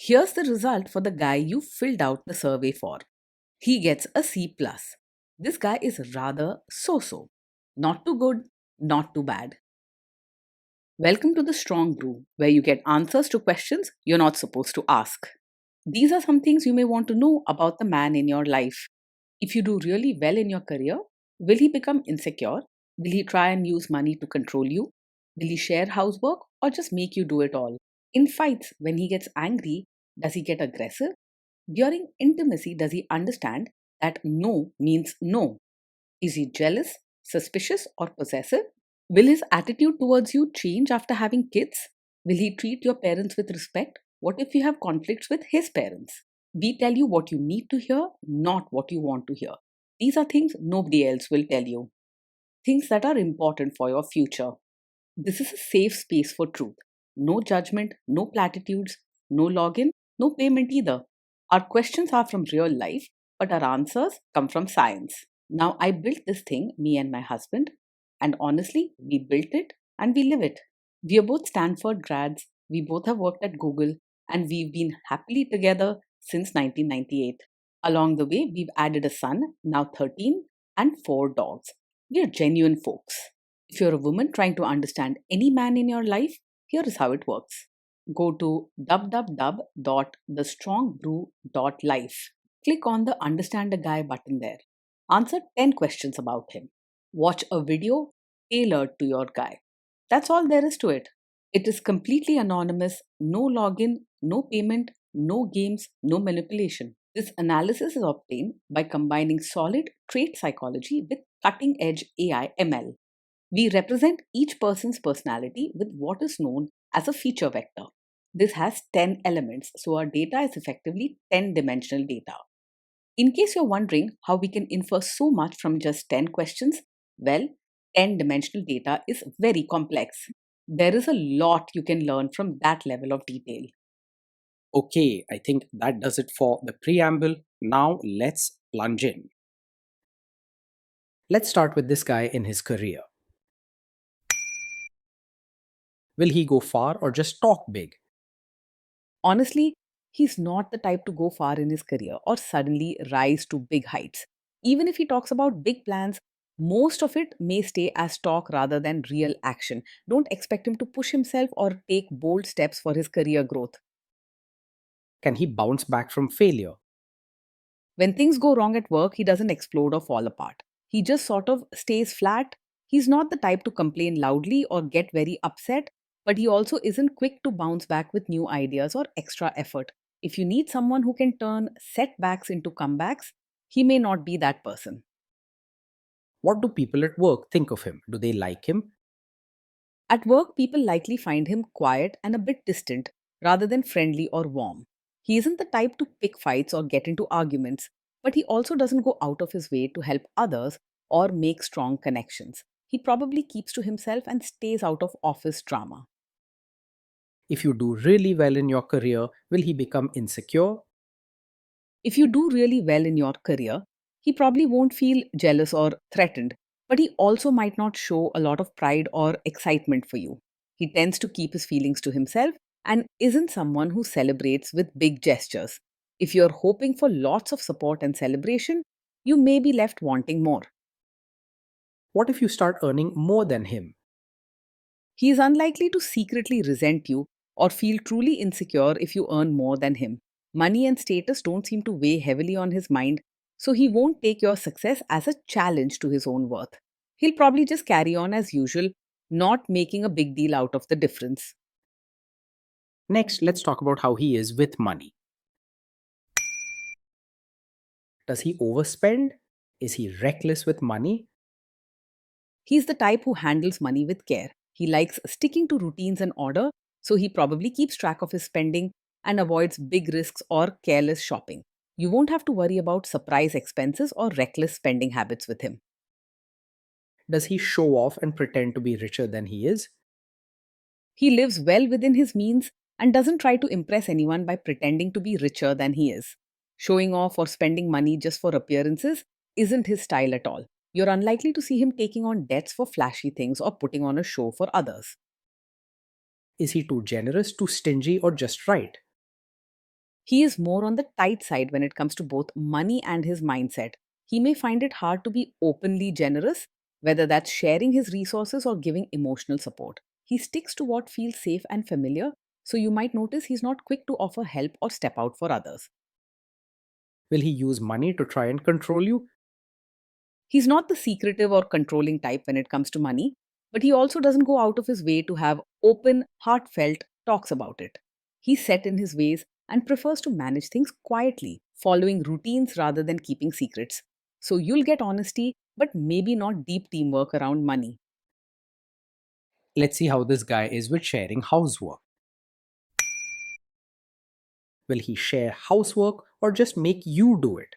Here's the result for the guy you filled out the survey for. He gets a C+. plus. This guy is rather so-so. Not too good, not too bad. Welcome to the Strong Brew, where you get answers to questions you're not supposed to ask. These are some things you may want to know about the man in your life. If you do really well in your career, will he become insecure? Will he try and use money to control you? Will he share housework or just make you do it all? In fights, when he gets angry, does he get aggressive? During intimacy, does he understand that no means no? Is he jealous, suspicious, or possessive? Will his attitude towards you change after having kids? Will he treat your parents with respect? What if you have conflicts with his parents? We tell you what you need to hear, not what you want to hear. These are things nobody else will tell you. Things that are important for your future. This is a safe space for truth. No judgment, no platitudes, no login, no payment either. Our questions are from real life, but our answers come from science. Now, I built this thing, me and my husband, and honestly, we built it and we live it. We are both Stanford grads, we both have worked at Google, and we've been happily together since 1998. Along the way, we've added a son, now 13, and 4 dogs. We are genuine folks. If you're a woman trying to understand any man in your life, here is how it works. Go to www.thestrongbrew.life. Click on the Understand a Guy button there. Answer 10 questions about him. Watch a video tailored to your guy. That's all there is to it. It is completely anonymous, no login, no payment, no games, no manipulation. This analysis is obtained by combining solid trait psychology with cutting edge AI ML. We represent each person's personality with what is known as a feature vector. This has 10 elements, so our data is effectively 10-dimensional data. In case you're wondering how we can infer so much from just 10 questions, well, 10-dimensional data is very complex. There is a lot you can learn from that level of detail. Okay, I think that does it for the preamble. Now let's plunge in. Let's start with this guy in his career. Will he go far or just talk big? Honestly, he's not the type to go far in his career or suddenly rise to big heights. Even if he talks about big plans, most of it may stay as talk rather than real action. Don't expect him to push himself or take bold steps for his career growth. Can he bounce back from failure? When things go wrong at work, he doesn't explode or fall apart. He just sort of stays flat. He's not the type to complain loudly or get very upset, but he also isn't quick to bounce back with new ideas or extra effort. If you need someone who can turn setbacks into comebacks, he may not be that person. What do people at work think of him? Do they like him? At work, people likely find him quiet and a bit distant rather than friendly or warm. He isn't the type to pick fights or get into arguments, but he also doesn't go out of his way to help others or make strong connections. He probably keeps to himself and stays out of office drama. If you do really well in your career, will he become insecure? If you do really well in your career, he probably won't feel jealous or threatened, but he also might not show a lot of pride or excitement for you. He tends to keep his feelings to himself and isn't someone who celebrates with big gestures. If you're hoping for lots of support and celebration, you may be left wanting more. What if you start earning more than him? He is unlikely to secretly resent you or feel truly insecure if you earn more than him. Money and status don't seem to weigh heavily on his mind, so he won't take your success as a challenge to his own worth. He'll probably just carry on as usual, not making a big deal out of the difference. Next, let's talk about how he is with money. Does he overspend? Is he reckless with money? He's the type who handles money with care. He likes sticking to routines and order, so he probably keeps track of his spending and avoids big risks or careless shopping. You won't have to worry about surprise expenses or reckless spending habits with him. Does he show off and pretend to be richer than he is? He lives well within his means and doesn't try to impress anyone by pretending to be richer than he is. Showing off or spending money just for appearances isn't his style at all. You're unlikely to see him taking on debts for flashy things or putting on a show for others. Is he too generous, too stingy, or just right? He is more on the tight side when it comes to both money and his mindset. He may find it hard to be openly generous, whether that's sharing his resources or giving emotional support. He sticks to what feels safe and familiar, so you might notice he's not quick to offer help or step out for others. Will he use money to try and control you? He's not the secretive or controlling type when it comes to money, but he also doesn't go out of his way to have open, heartfelt talks about it. He's set in his ways and prefers to manage things quietly, following routines rather than keeping secrets. So you'll get honesty, but maybe not deep teamwork around money. Let's see how this guy is with sharing housework. Will he share housework or just make you do it?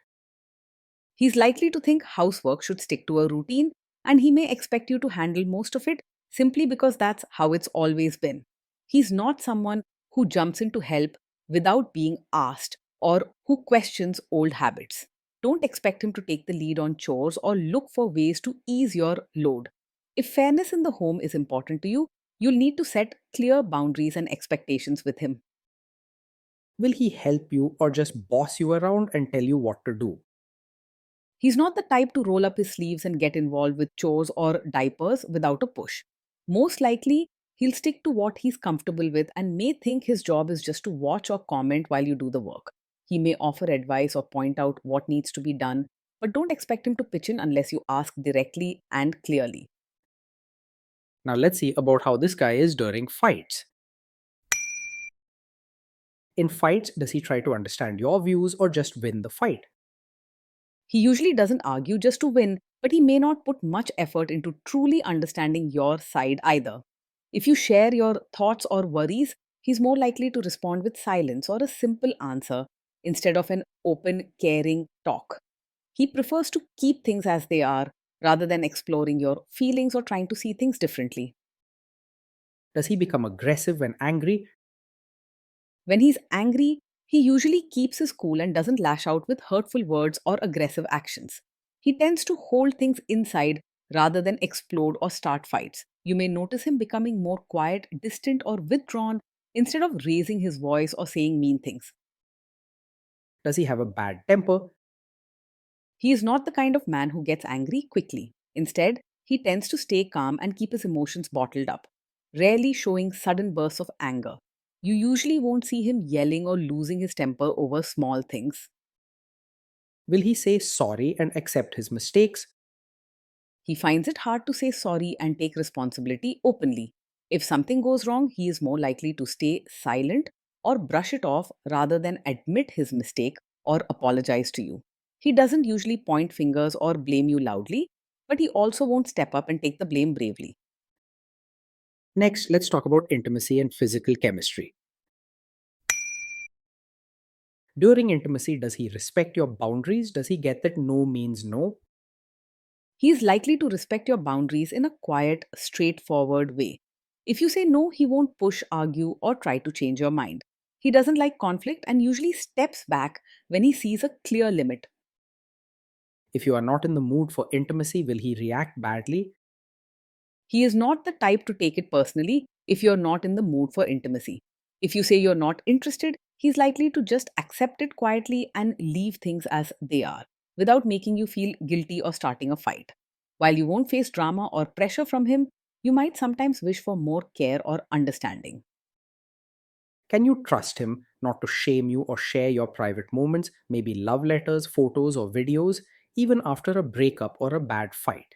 He's likely to think housework should stick to a routine, and he may expect you to handle most of it simply because that's how it's always been. He's not someone who jumps in to help without being asked or who questions old habits. Don't expect him to take the lead on chores or look for ways to ease your load. If fairness in the home is important to you, you'll need to set clear boundaries and expectations with him. Will he help you or just boss you around and tell you what to do? He's not the type to roll up his sleeves and get involved with chores or diapers without a push. Most likely, he'll stick to what he's comfortable with and may think his job is just to watch or comment while you do the work. He may offer advice or point out what needs to be done, but don't expect him to pitch in unless you ask directly and clearly. Now let's see about how this guy is during fights. In fights, does he try to understand your views or just win the fight? He usually doesn't argue just to win, but he may not put much effort into truly understanding your side either. If you share your thoughts or worries, he's more likely to respond with silence or a simple answer instead of an open, caring talk. He prefers to keep things as they are rather than exploring your feelings or trying to see things differently. Does he become aggressive when angry? When he's angry, he usually keeps his cool and doesn't lash out with hurtful words or aggressive actions. He tends to hold things inside rather than explode or start fights. You may notice him becoming more quiet, distant, or withdrawn instead of raising his voice or saying mean things. Does he have a bad temper? He is not the kind of man who gets angry quickly. Instead, he tends to stay calm and keep his emotions bottled up, rarely showing sudden bursts of anger. You usually won't see him yelling or losing his temper over small things. Will he say sorry and accept his mistakes? He finds it hard to say sorry and take responsibility openly. If something goes wrong, he is more likely to stay silent or brush it off rather than admit his mistake or apologize to you. He doesn't usually point fingers or blame you loudly, but he also won't step up and take the blame bravely. Next, let's talk about intimacy and physical chemistry. During intimacy, does he respect your boundaries? Does he get that no means no? He is likely to respect your boundaries in a quiet, straightforward way. If you say no, he won't push, argue, or try to change your mind. He doesn't like conflict and usually steps back when he sees a clear limit. If you are not in the mood for intimacy, will he react badly? He is not the type to take it personally if you're not in the mood for intimacy. If you say you're not interested, he's likely to just accept it quietly and leave things as they are without making you feel guilty or starting a fight. While you won't face drama or pressure from him, you might sometimes wish for more care or understanding. Can you trust him not to shame you or share your private moments, maybe love letters, photos, or videos, even after a breakup or a bad fight?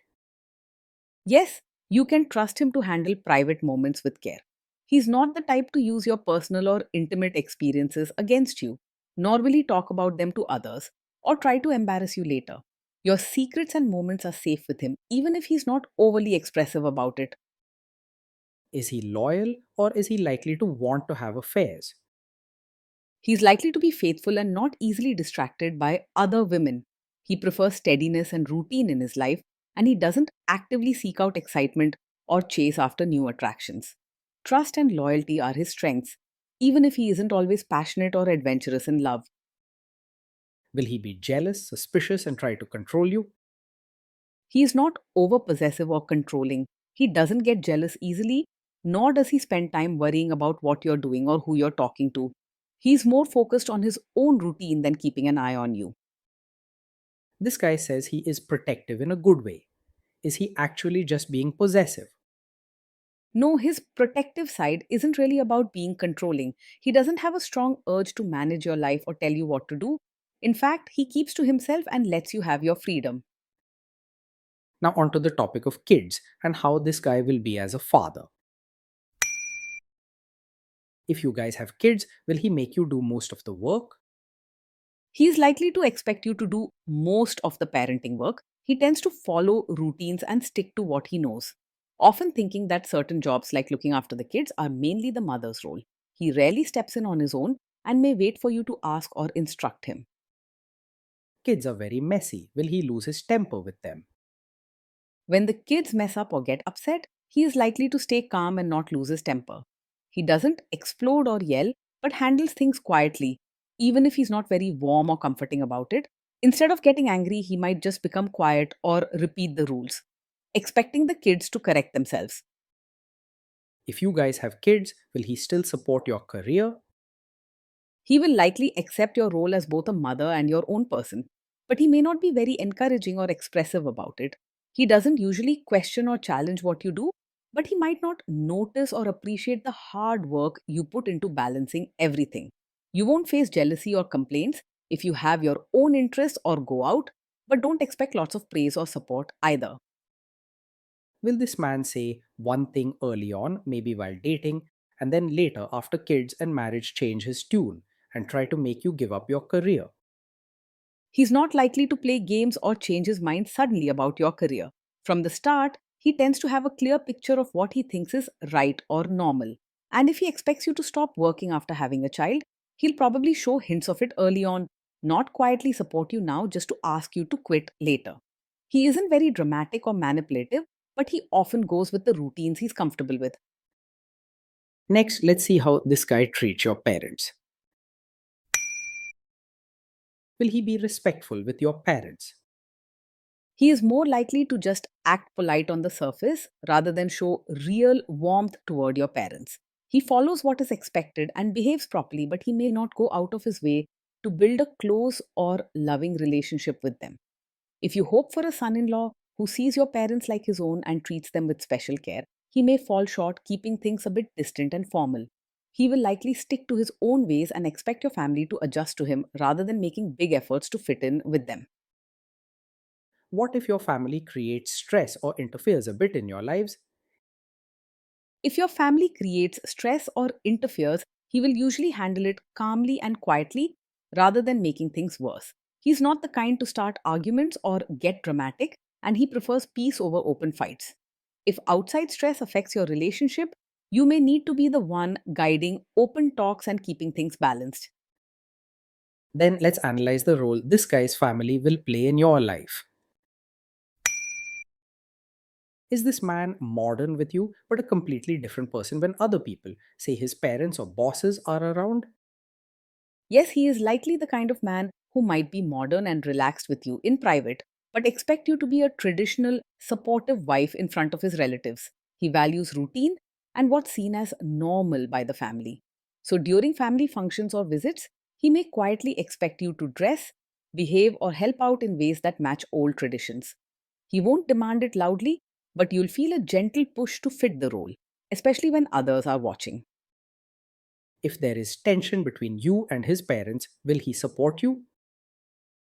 Yes, you can trust him to handle private moments with care. He's not the type to use your personal or intimate experiences against you, nor will he talk about them to others or try to embarrass you later. Your secrets and moments are safe with him, even if he's not overly expressive about it. Is he loyal or is he likely to want to have affairs? He's likely to be faithful and not easily distracted by other women. He prefers steadiness and routine in his life, and he doesn't actively seek out excitement or chase after new attractions. Trust and loyalty are his strengths, even if he isn't always passionate or adventurous in love. Will he be jealous, suspicious, and try to control you? He is not over possessive or controlling. He doesn't get jealous easily, nor does he spend time worrying about what you're doing or who you're talking to. He's more focused on his own routine than keeping an eye on you. This guy says he is protective in a good way. Is he actually just being possessive? No, his protective side isn't really about being controlling. He doesn't have a strong urge to manage your life or tell you what to do. In fact, he keeps to himself and lets you have your freedom. Now, onto the topic of kids and how this guy will be as a father. If you guys have kids, will he make you do most of the work? He is likely to expect you to do most of the parenting work. He tends to follow routines and stick to what he knows, often thinking that certain jobs like looking after the kids are mainly the mother's role. He rarely steps in on his own and may wait for you to ask or instruct him. Kids are very messy. Will he lose his temper with them? When the kids mess up or get upset, he is likely to stay calm and not lose his temper. He doesn't explode or yell, but handles things quietly, even if he's not very warm or comforting about it. Instead of getting angry, he might just become quiet or repeat the rules, expecting the kids to correct themselves. If you guys have kids, will he still support your career? He will likely accept your role as both a mother and your own person, but he may not be very encouraging or expressive about it. He doesn't usually question or challenge what you do, but he might not notice or appreciate the hard work you put into balancing everything. You won't face jealousy or complaints if you have your own interests or go out, but don't expect lots of praise or support either. Will this man say one thing early on, maybe while dating, and then later, after kids and marriage, change his tune and try to make you give up your career? He's not likely to play games or change his mind suddenly about your career. From the start, he tends to have a clear picture of what he thinks is right or normal. And if he expects you to stop working after having a child, he'll probably show hints of it early on, not quietly support you now just to ask you to quit later. He isn't very dramatic or manipulative, but he often goes with the routines he's comfortable with. Next, let's see how this guy treats your parents. Will he be respectful with your parents? He is more likely to just act polite on the surface rather than show real warmth toward your parents. He follows what is expected and behaves properly, but he may not go out of his way to build a close or loving relationship with them. If you hope for a son in law who sees your parents like his own and treats them with special care, he may fall short, keeping things a bit distant and formal. He will likely stick to his own ways and expect your family to adjust to him rather than making big efforts to fit in with them. What if your family creates stress or interferes a bit in your lives? If your family creates stress or interferes, he will usually handle it calmly and quietly rather than making things worse. He's not the kind to start arguments or get dramatic, and he prefers peace over open fights. If outside stress affects your relationship, you may need to be the one guiding open talks and keeping things balanced. Then let's analyze the role this guy's family will play in your life. Is this man modern with you, but a completely different person when other people, say his parents or bosses, are around? Yes, he is likely the kind of man who might be modern and relaxed with you in private, but expect you to be a traditional, supportive wife in front of his relatives. He values routine and what's seen as normal by the family. So during family functions or visits, he may quietly expect you to dress, behave, or help out in ways that match old traditions. He won't demand it loudly, but you'll feel a gentle push to fit the role, especially when others are watching. If there is tension between you and his parents, will he support you?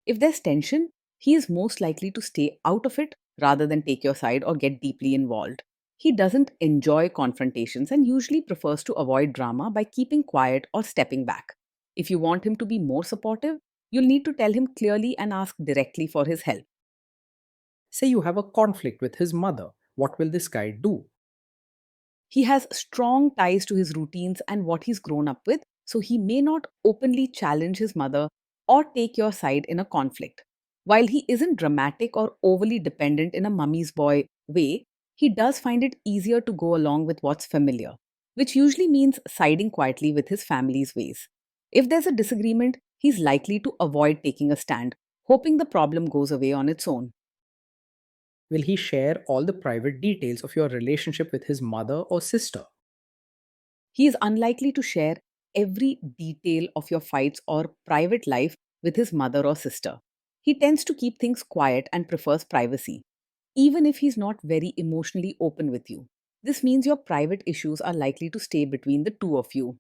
If there's tension, he is most likely to stay out of it rather than take your side or get deeply involved. He doesn't enjoy confrontations and usually prefers to avoid drama by keeping quiet or stepping back. If you want him to be more supportive, you'll need to tell him clearly and ask directly for his help. Say you have a conflict with his mother. What will this guy do? He has strong ties to his routines and what he's grown up with, so he may not openly challenge his mother or take your side in a conflict. While he isn't dramatic or overly dependent in a mummy's boy way, he does find it easier to go along with what's familiar, which usually means siding quietly with his family's ways. If there's a disagreement, he's likely to avoid taking a stand, hoping the problem goes away on its own. Will he share all the private details of your relationship with his mother or sister? He is unlikely to share every detail of your fights or private life with his mother or sister. He tends to keep things quiet and prefers privacy, even if he's not very emotionally open with you. This means your private issues are likely to stay between the two of you.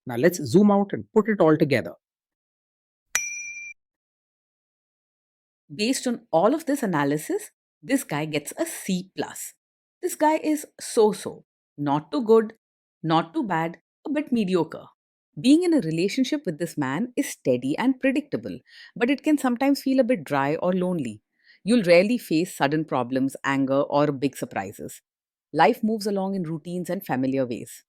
Now let's zoom out and put it all together. Based on all of this analysis, this guy gets a C plus. This guy is so, not too good, not too bad, a bit mediocre. Being in a relationship with this man is steady and predictable, but it can sometimes feel a bit dry or lonely. You'll rarely face sudden problems, anger, or big surprises. Life moves along in routines and familiar ways.